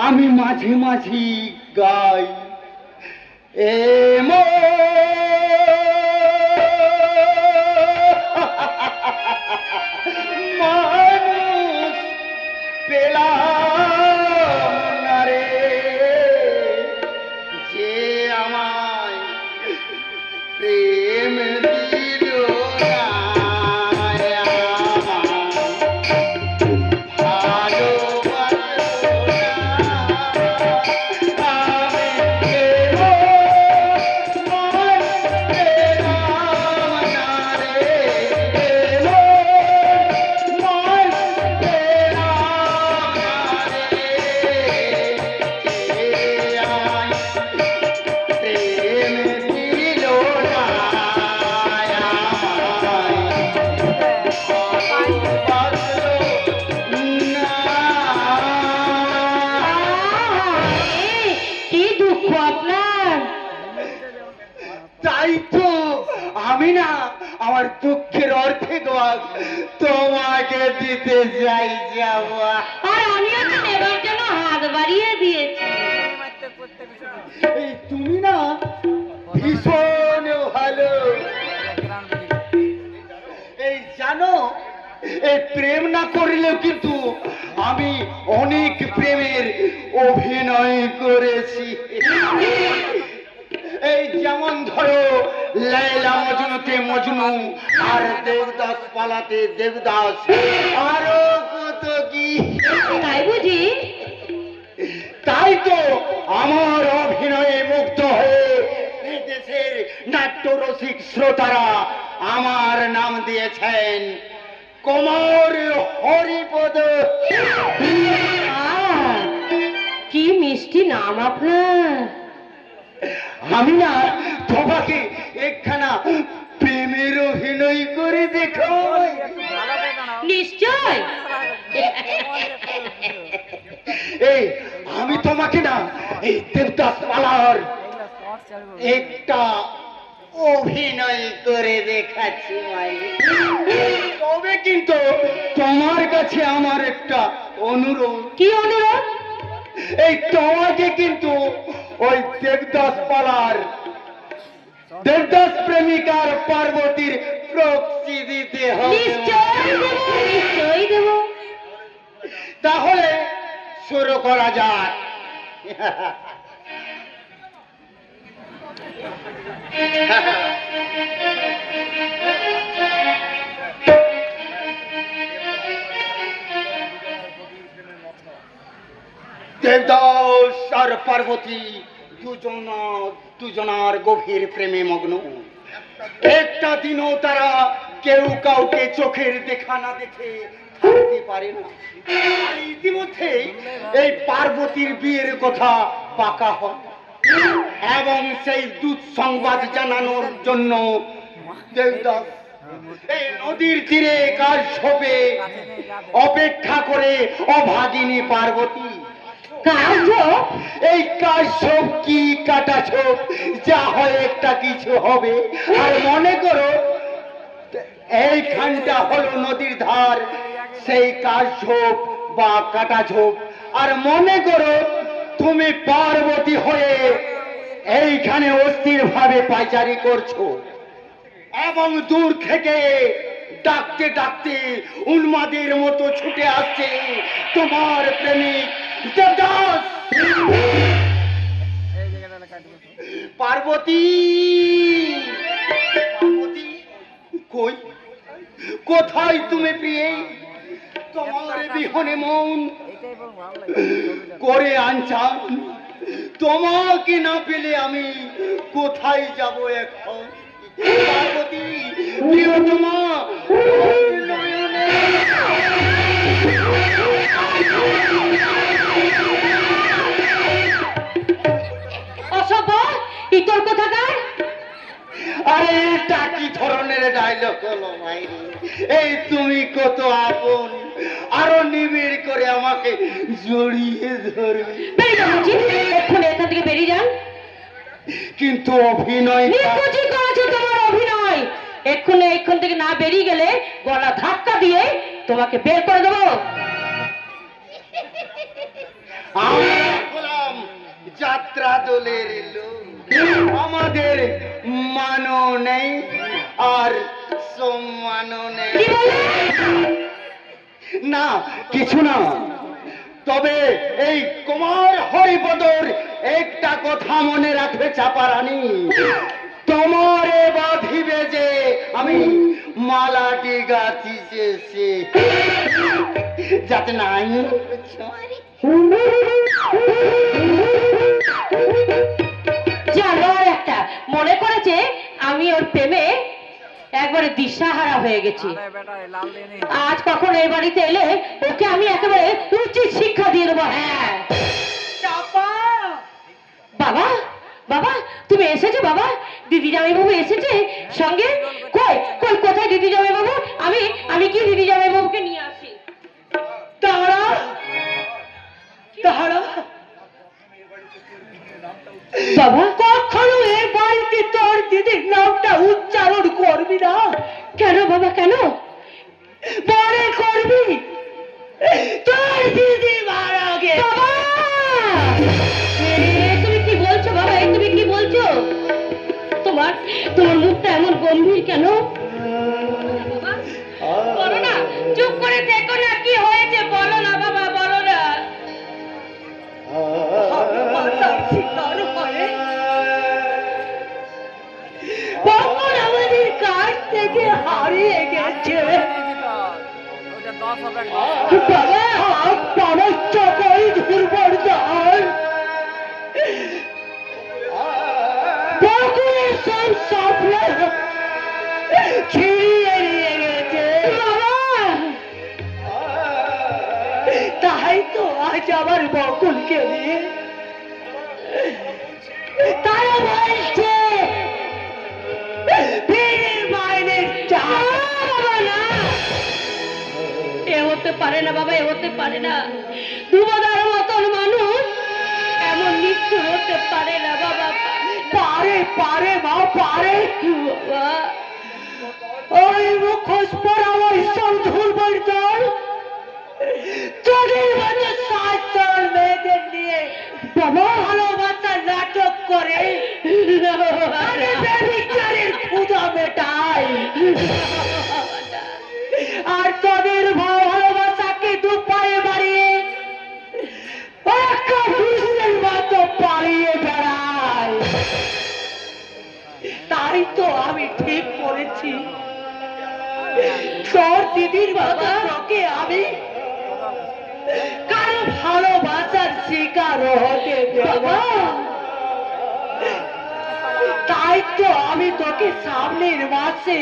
আমি মাঝে মাঝে গাই, এ মানুষ পেলাম না রে, যে আমায় প্রেম দিল না, কি দুঃখ আপনার! তাই তো আমি না আমার দুঃখের অর্ধেক ভাগ তোমাকে দিতে চাই যাওয়া। আর আমিও তো নেবার জন্য হাত বাড়িয়ে দিয়েছি। এই তুমি না ভীষণ ভালো। এই জানো, এই প্রেম না করলেও কিন্তু আমি অনেক প্রেমের অভিনয় করেছি। এই যেমন ধরো লায়লা মজনুতে মজনু, আর দেবদাস পালাতে দেবদাস, আরো কত কি। তাই বুঝি? তাই তো আমার অভিনয়ে মুগ্ধ হয়ে এই দেশের নাট্যরসিক শ্রোতারা আমার নাম দিয়েছেন কোমর হরিপদ। কি মিষ্টি নাম আপনার! আমি না তোমাকে একখানা প্রেমের অভিনয় করে দেখো। নিশ্চয়। এই আমি তোমাকে না এই দেবদাস পালার একটা অভিনয় করে দেখাচ্ছি মাই। তবে কিন্তু তোমার কাছে আমার একটা অনুরোধ। কি অনুরোধ? এই তোমাকে কিন্তু ওই দেবদাস পালার দেবদাস প্রেমিকার পার্বতীর প্রক্সি দিতে হবে। নিশ্চয় দেব, নিশ্চয় দেব। তাহলে শুরু করা যাক। দেবদাস আর পার্বতী দুজনার গভীর প্রেমে মগ্ন। একটা দিনও তারা কেউ কাউকে চোখের দেখা না দেখে থাকতে পারে না। আর ইতিমধ্যে এই পার্বতীর বিয়ের কথা পাকা হয় এবং সেই দূত সংবাদ জানানোর জন্য দেবদাস এই নদীর তীরে কাশ্যপে অপেক্ষা করে অভাগিনী পার্বতী। কাশ্যপ? এই কাশ্যপ কি কাটাছোপ, যা হয় একটা কিছু হবে। আর মনে করো এইখানটা হলো নদীর ধার, সেই কাশ্যপ বা কাটাছোপ। আর মনে করো তুমি পার্বতী হয়ে এইখানে অস্থির ভাবে পাইচারি করছো এবং দূর থেকে ডাকতে ডাকতে উন্মাদের মতো ছুটে আসছে তোমার প্রেমিক দেবদাস। পার্বতী, পার্বতী কই, কোথায় তুমি প্রিয়ে? তোমার বিহনে মন করে আনছান, তোমাকে না পেলে আমি কোথায় যাব এখন? পার্বতী প্রিয়তমা, অসভ্য ইতর কোথাকার! আরে এটা কি ধরনের ডায়লগ হলো ভাই? এই তুমি কত আপন, আরো নিবিড় করে আমাকে জড়িয়ে ধরবে। বেরিয়ে যান বলছি, এক্ষুনি এখান থেকে বেরিয়ে যান। কিন্তু অভিনয় নিকুচি করেছো তোমার অভিনয়। এক্ষুনি এখান থেকে না বেরিয়ে গেলে গলা ধাক্কা দিয়ে তোমাকে বের করে দেবো। আমরা হলাম যাত্রা দলের লোক, আমাদের মানও নেই আর সম্মানও নেই। কি বলে? না কিছু না, তবে এই কুমার হরিপদর একটা কথা মনে রাখবে চাপারানী, তোমারে বাঁধিবে যে আমি মালাটি গাঁথিছে যাতে নাই জানো একটা মনে করেছে আমি ওর প্রেমে একবারে দিশাহারা হয়ে গেছি। আজ কখন এই বাড়িতে এলে ওকে আমি একেবারে উচিত শিক্ষা দিয়ে দেবো। হ্যাঁ বাবা, বাবা তুমি এসেছো? বাবা দিদি জামাই বাবু এসেছে সঙ্গে? কই কই কোথায় দিদি জামাই বাবু? আমি কি দিদি জামাই বাবুকে নিয়ে আসি। তারা তারা বাবা কখনো এ বাড়িতে তোর দিদির নামটা উচ্চারণ করবি না। কেন বাবা কেন? পরে করবি, তোর দিদি মারা গেছে। বাবা তুমি কি বলছো বাবা? এই তুমি কি বলছো? তোমার তোমার মুখটা এমন গম্ভীর কেন? বলো না, চুপ করে দেখো না, কি হয়েছে বলো না বাবা, বলো না। কখন আমাদের কাছ থেকে হারিয়ে গেছে। বাবা আমার চকই ধুরবার যান, বকুলের সব স্বপ্ন ছিঁড়িয়ে নিয়ে গেছে। বাবা তাই তো আজ আমার বকুলকে নিয়ে তারা বলছে ফিরে বাইরে যা। বাবা না, এ হতে পারে না বাবা, এ হতে পারে না। দুবাদার মতন মানুষ এমন নিষ্ঠুর হতে পারে না বাবা। পারে পারে মা পারে। বাবা ওই মুখোশ পরা ওই সব ধুরবার দল তোদের মতো সাতজন মেয়েদের নিয়ে বাবা ভালোবাসার নাটক করে আরে বেবিচারের ক্ষুধা মেটায়। আর তোদের ভালোবাসাকে দুপায়ে বাড়িয়ে একটা বিশ্বের মতো পালিয়ে বেড়ায়। তাই তো আমি ঠিক করেছি তোর দিদির বাবা তোকে আমি কারো ভালোবাসার শিকার হতে দেব না। তাই তো আমি তোকে সামনের মাসে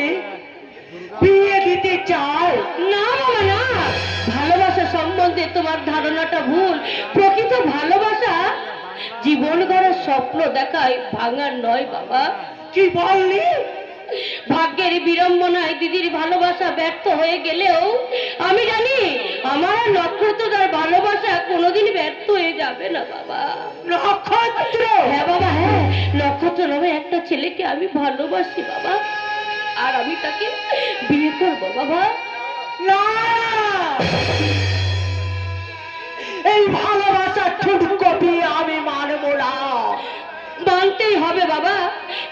বিয়ে দিতে চাই। না বাবা না, ভালোবাসা সম্বন্ধে তোমার ধারণাটা ভুল। প্রকৃত ভালোবাসা জীবন গড়ার স্বপ্ন দেখায়, ভাঙার নয় বাবা। কি বললি? ভাগ্যের বিড়ম্বনায় দিদির ভালোবাসা ব্যর্থ হয়ে গেলেও আমি জানি আমার আর নক্ষত্রদার ভালোবাসা কোনোদিন ব্যর্থ হয়ে যাবে না বাবা। নক্ষত্র? হ্যাঁ বাবা, হ্যাঁ, নক্ষত্র নামে একটা ছেলেকে আমি ভালোবাসি বাবা, আর আমি তাকে বিয়ে করবো বাবা। না, এই ভালোবাসার ঠুটকপি আমি মানব না। মানতেই হবে বাবা,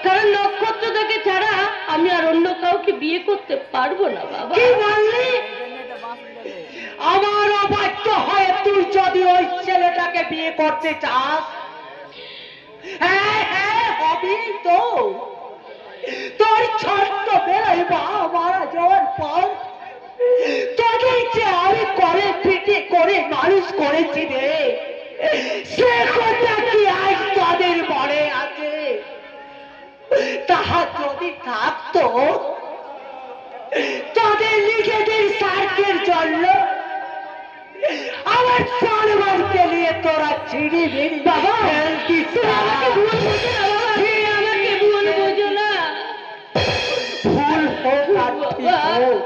কারণ নক্ষত্রদাকে ছাড়া আমি আর অন্য কাউকে বিয়ে করতে পারবো না বাবা। কি বললি? আমার অবাধ্য হয়ে তুই যদি ওই ছেলেটাকে বিয়ে করতে চাস, হ্যাঁ হ্যাঁ হবি তো। তোর ছোট্ট বেলায় মা মারা যাওয়ার পর তোদের যে আমি করে পিঠে করে মানুষ করেছি রে, সে কথা কি আজ তোদের মনে আছে? তাহা যদি থাকতো, তাদের নিজেদের স্বার্থের জন্য আমার সালমানকে নিয়ে তোরা ছিড়ি বেরি বাবা, ফেলতিস তুমি না। আমাকে ভুল বোঝো না বাবা, তুমি আমাকে ভুল বোঝো না। ভুল হোক আর ঠিক হোক,